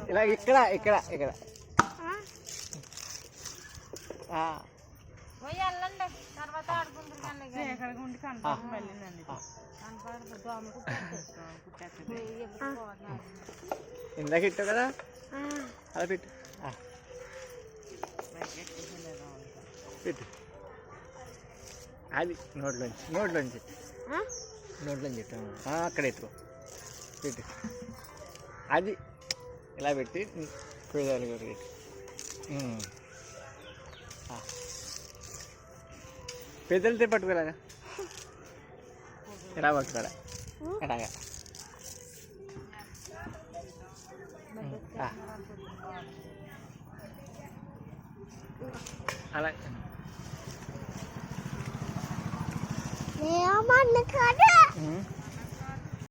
ఇలా ఇక్కడ ఇక్కడ ఇక్కడ వెళ్ళండి తర్వాత ఇందాక ఇట్టావు కదా అలా పెట్టు పెట్టు అది నోట్లోంచి పెట్టాము అక్కడ ఎత్తుకో పెట్టు అది ఇలా పెట్టి పేదాలు కూడా పెట్టి పెద్దలతో పట్టుకోరాగా ఎలా పట్టుకోరా ఎలాగా అలా ఏమన్నా